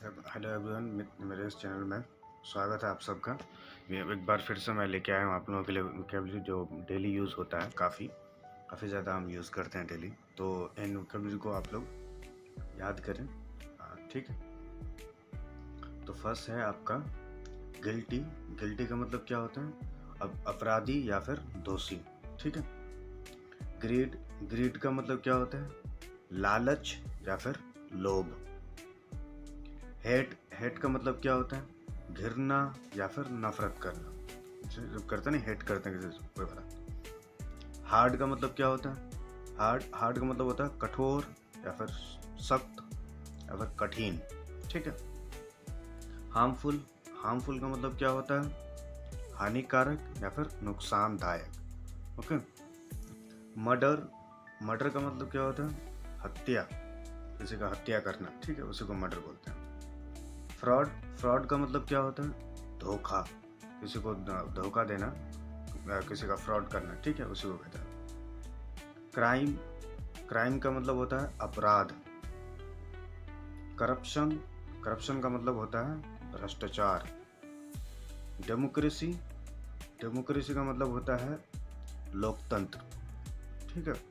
Hello everyone, मेरे इस channel में स्वागत है आप सबका। एक बार फिर से मैं लेके आया हूँ आप लोगों के लिए वोकेबलरी जो डेली यूज़ होता है। काफ़ी ज़्यादा हम यूज़ करते हैं डेली, तो इन वोकेबलरी को आप लोग याद करें। ठीक है, तो फर्स्ट है आपका गिल्टी। गिल्टी का मतलब क्या होता है? अब अपराधी या फिर दोषी। ठीक है। ग्रीड। ग्रीड का मतलब क्या होता है? लालच या फिर लोभ। हेट। हेट का मतलब क्या होता है? घिरना या फिर नफरत करना। जब करते नहीं, हेट करते हैं किसी कोई वाला। हार्ड का मतलब क्या होता है? हार्ड का मतलब होता है कठोर या फिर सख्त या फिर कठिन। ठीक है। हार्मफुल। हार्मफुल का मतलब क्या होता है? हानिकारक या फिर नुकसानदायक। ओके। मर्डर। मर्डर का मतलब क्या होता है? हत्या, किसी का हत्या करना। ठीक है, उसी को मर्डर बोलते हैं। फ्रॉड। फ्रॉड का मतलब क्या होता है? धोखा, किसी को धोखा देना, किसी का फ्रॉड करना। ठीक है, उसी को कहते हैं। क्राइम। क्राइम का मतलब होता है अपराध। करप्शन। करप्शन का मतलब होता है भ्रष्टाचार। डेमोक्रेसी। डेमोक्रेसी का मतलब होता है लोकतंत्र। ठीक है।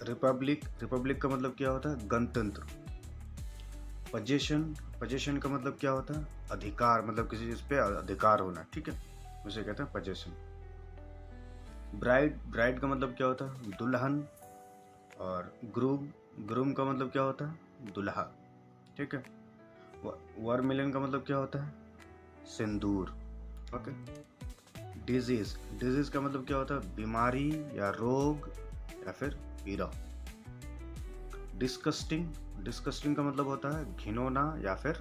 रिपब्लिक। रिपब्लिक का मतलब क्या होता है? गणतंत्र। पोजीशन। पोजीशन का मतलब क्या होता है? अधिकार, मतलब किसी चीज पे अधिकार होना। ठीक है, उसे कहते हैं पोजीशन। ब्राइड। ब्राइड का मतलब क्या होता है? दुल्हन। और ग्रूम। ग्रूम का मतलब क्या होता है? दुल्हा। ठीक है। वर्मिलिन का मतलब क्या होता है? सिंदूर। ओके। डिजीज। डिजीज का मतलब क्या होता है? बीमारी या रोग या फिर पीड़ा। डिस्कस्टिंग। डिस्कस्टिंग का मतलब होता है घिनौना या फिर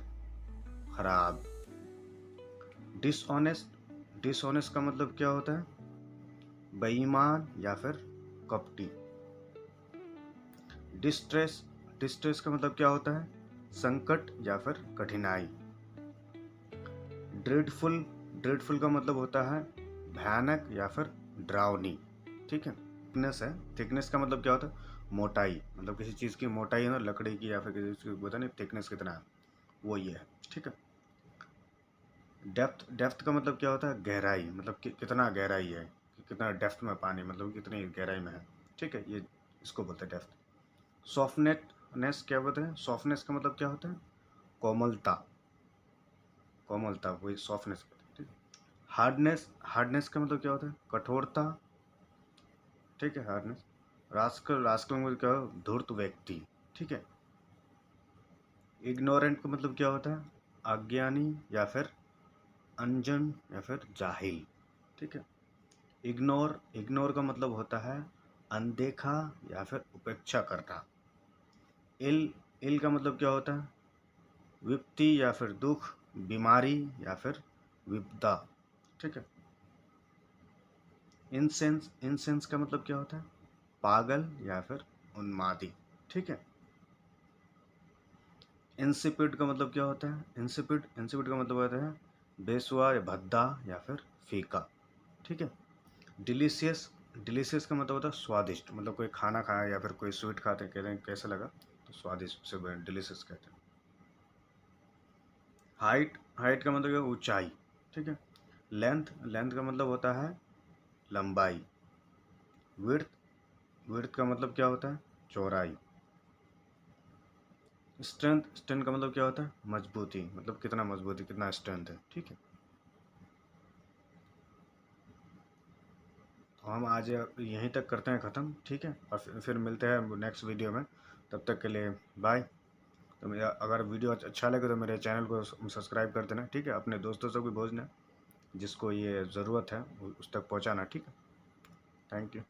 खराब। डिसऑनेस्ट। डिसऑनेस्ट का मतलब क्या होता है? बेईमान या फिर कपटी। डिस्ट्रेस। डिस्ट्रेस का मतलब क्या होता है? संकट या फिर कठिनाई। ड्रेडफुल। ड्रेडफुल का मतलब होता है भयानक या फिर डरावनी। ठीक है। थिकनेस है। थिकनेस का मतलब क्या होता है? मोटाई, मतलब किसी चीज़ की मोटाई है ना, लकड़ी की या फिर किसी चीज़ की, पता नहीं थिकनेस कितना है, वो ये है। ठीक है। डेप्थ। डेप्थ का मतलब क्या होता है? गहराई, मतलब कितना गहराई है, कितना डेप्थ में पानी, मतलब कितनी गहराई में है। ठीक है, ये इसको बोलते हैं डेप्थ। सॉफ्टनेस क्या बोलते हैं? सॉफ्टनेस का मतलब क्या होता है? कोमलता। कोमलता, वही सॉफ्टनेस। ठीक। हार्डनेस। हार्डनेस का मतलब क्या होता है? कठोरता। ठीक है, हार्डनेस। रास्कल। रास्कल का मतलब क्या है? धूर्त व्यक्ति। ठीक है। इग्नोरेंट का मतलब क्या होता है? अज्ञानी या फिर अनजन या फिर जाहिल। ठीक है। इग्नोर। इग्नोर का मतलब होता है अनदेखा या फिर उपेक्षा करना। इल। इल का मतलब क्या होता है? विपत्ति या फिर दुख, बीमारी या फिर विपदा। ठीक है। इंसेंस। इंसेंस का मतलब क्या होता है? पागल या फिर उन्मादी। ठीक है। इंसिपिड का मतलब क्या होता है? इंसिपिड। इंसिपिड का मतलब होता है बेस्वा या भद्दा या फिर फीका। ठीक है। डिलीशियस। डिलीशियस का मतलब होता है स्वादिष्ट, मतलब कोई खाना खाया या फिर कोई स्वीट खाते कहते हैं कैसा लगा, तो स्वादिष्ट से डिलीशियस कहते हैं। हाइट। हाइट का मतलब है ऊंचाई। ठीक है। लेंथ। लेंथ का मतलब होता है लंबाई। विड्थ। विड्थ का मतलब क्या होता है? चौड़ाई। स्ट्रेंथ। स्ट्रेंथ का मतलब क्या होता है? मजबूती, मतलब कितना मजबूती, कितना स्ट्रेंथ है। ठीक है। तो हम आज यहीं तक करते हैं ख़त्म। ठीक है, और फिर मिलते हैं नेक्स्ट वीडियो में। तब तक के लिए बाय। तो मेरा अगर वीडियो अच्छा लगे तो मेरे चैनल को सब्सक्राइब कर देना। ठीक है, अपने दोस्तों से भी भेजना, जिसको ये ज़रूरत है उस तक पहुंचाना। ठीक है, थैंक यू।